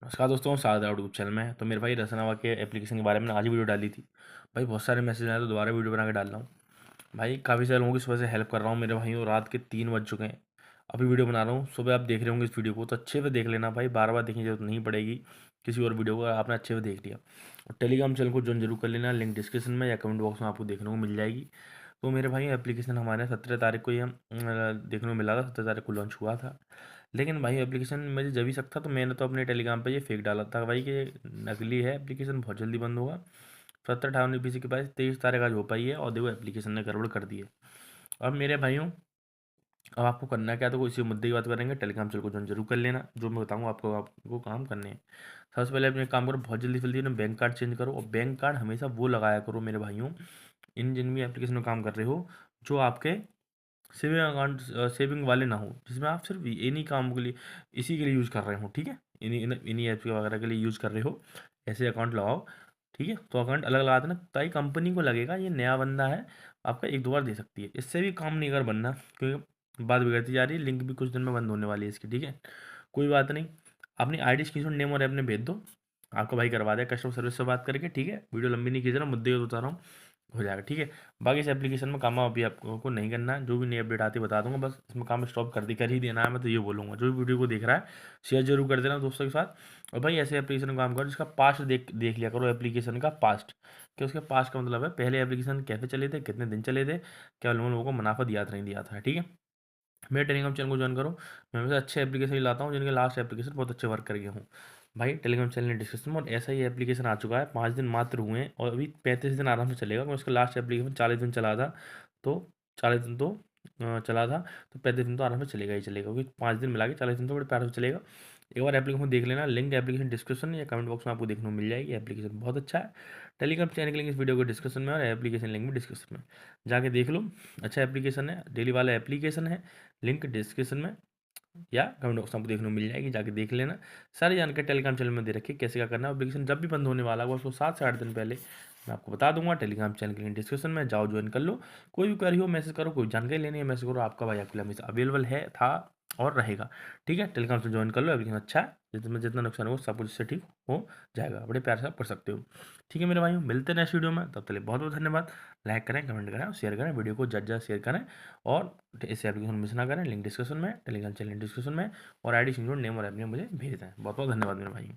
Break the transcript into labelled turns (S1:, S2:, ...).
S1: नमस्कार दोस्तों, स्वागत है यूट्यूब चैनल में। तो मेरे भाई रसनावा के एप्लीकेशन के बारे में आज ही वीडियो डाली थी। भाई बहुत सारे मैसेज आए तो दोबारा वीडियो बना के डाल रहा हूँ। भाई काफ़ी सारे लोगों की सुबह से हेल्प कर रहा हूँ मेरे भाइयों। रात के 3 बज चुके हैं, अभी वीडियो बना रहा हूँ। सुबह आप देख रहे होंगे इस वीडियो को तो अच्छे से देख लेना भाई, बार बार देखने की जरूरत नहीं पड़ेगी किसी और वीडियो को, आपने अच्छे से देख लिया। और टेलीग्राम चैनल को ज्वाइन जरूर कर लेना, लिंक डिस्क्रिप्शन में या कमेंट बॉक्स में आपको देखने को मिल जाएगी। तो मेरे भाई एप्लीकेशन हमारे 17 तारीख को ये देखने को मिला था, 17 तारीख को लॉन्च हुआ था। लेकिन भाई एप्लीकेशन मुझे जब ही शक था तो मैंने तो अपने टेलीग्राम पे ये फेक डाला था भाई कि ये नकली है, एप्लीकेशन बहुत जल्दी बंद होगा। 70-58 के पास 23 तारीख आज हो पाई है और देखो एप्लीकेशन ने गड़बड़ कर दी है। अब मेरे भाइयों, अब आपको करना क्या, तो इसी मुद्दे की बात करेंगे। टेलीग्राम चैनल को ज्वाइन जरूर कर लेना, जो मैं बताऊंगा आपको काम करने हैं। सबसे पहले अपने काम करो, बहुत जल्दी जल्दी अपने बैंक कार्ड चेंज करो। और बैंक कार्ड हमेशा वो लगाया करो मेरे भाइयों, इन जिन भी एप्लीकेशन में काम कर रहे हो, जो आपके सेविंग अकाउंट सेविंग वाले ना हो, जिसमें आप सिर्फ इन्हीं कामों के लिए, इसी के लिए यूज़ कर रहे हो। ठीक है, इन्हीं ऐप्स वगैरह के लिए यूज़ कर रहे हो, ऐसे अकाउंट लगाओ। ठीक है, तो अकाउंट अलग लगा देना, ताकि कंपनी को लगेगा ये नया बंदा है, आपका एक दो बार दे सकती है। इससे भी काम नहीं कर बनना, क्योंकि बात बिगड़ती जा रही है। लिंक भी कुछ दिन में बंद होने वाली है इसकी। ठीक है, कोई बात नहीं। अपनी आई डी स्क्रीनशॉट नेम और ऐप में भेज दो, आपका भाई करवा दे कस्टमर सर्विस से बात करके। ठीक है, वीडियो लंबी नहीं खींच रहा, मुद्दे बता रहा हूँ, हो जाएगा। ठीक है, बाकी इस एप्लीकेशन में काम अभी आपको नहीं करना है, जो भी नई अपडेट आती है बता दूंगा, बस इसमें काम स्टॉप कर ही देना है। मैं तो ये बोलूँगा, जो भी वीडियो को देख रहा है शेयर जरूर कर देना दोस्तों के साथ। और भाई ऐसे एप्लीकेशन में काम करो जिसका पास्ट देख देख लिया करो, एप्लीकेशन का पास्ट। कि उसके पास्ट का मतलब है पहले एप्लीकेशन कैसे चले थे, कितने दिन चले थे, क्या लोगों को मुनाफा दिया था नहीं दिया था। ठीक है, मेरे टेलीग्राम चैनल को ज्वाइन करो। मैं हमेशा अच्छे एप्लीकेशन ही लाता हूँ, जिनके लास्ट एप्लीकेशन बहुत अच्छे वर्क कर गए हूँ। भाई टेलीग्राम चैनल डिस्क्रिप्शन में, और ऐसा ही एप्लीकेशन आ चुका है, 5 दिन मात्र हुए हैं और अभी 35 दिन आराम से चलेगा। मैं उसका लास्ट एप्लीकेशन 40 दिन चला था, तो 40 दिन तो चला था, तो 35 दिन तो आराम से चलेगा ही चलेगा, क्योंकि 5 दिन मिला के 40 दिन तो बड़े प्यार से चलेगा। एक बार एप्लीकेशन देख लेना, लिंक एप्लीकेशन डिस्क्रिप्शन या कमेंट बॉक्स में आपको देखने को मिल जाएगी। एप्लीकेशन बहुत अच्छा है। टेलीग्राम चैनल की लिंक इस वीडियो को डिस्क्रिप्शन में और एप्लीकेशन लिंक भी डिस्क्रिप्शन में, जाके देख लो। अच्छा एप्लीकेशन है, डेली वाला एप्लीकेशन है, लिंक डिस्क्रिप्शन में या कमेंट बॉक्स में आपको देखने को मिल जाएगी, जाके देख लेना। सारी जानकारी टेलीग्राम चैनल में दे रखी है, कैसे क्या करना है। एप्लीकेशन जब भी बंद होने वाला होगा उसको 7 से 8 दिन पहले मैं आपको बता दूंगा। टेलीग्राम चैनल की लिंक डिस्क्रिप्शन में, जाओ ज्वाइन कर लो। कोई भी क्वेरी हो मैसेज करो, कोई जानकारी लेनी है मैसेज करो, आपका भाई आपके लिए हमेशा अवेलेबल है, था और रहेगा। ठीक है, टेलीग्राम से ज्वाइन कर लो, एप्लीकेशन अच्छा है, जितना नुकसान हो सब कुछ इससे ठीक हो जाएगा, बड़े प्यार से आप पढ़ सकते हो। ठीक है मेरे भाई, मिलते हैं नेक्स्ट वीडियो में, तब तक बहुत बहुत धन्यवाद। लाइक करें, कमेंट करें और शेयर करें, वीडियो को ज़्यादा शेयर करें। और इस एप्लीकेशन मिस ना करें, लिंक डिस्क्रिप्शन में, टेलीग्राम चैनल डिस्क्रिप्शन में, और आई डी स्क्रीनशॉट नेम और ऐप में मुझे भेज दें। बहुत बहुत धन्यवाद मेरे भाई।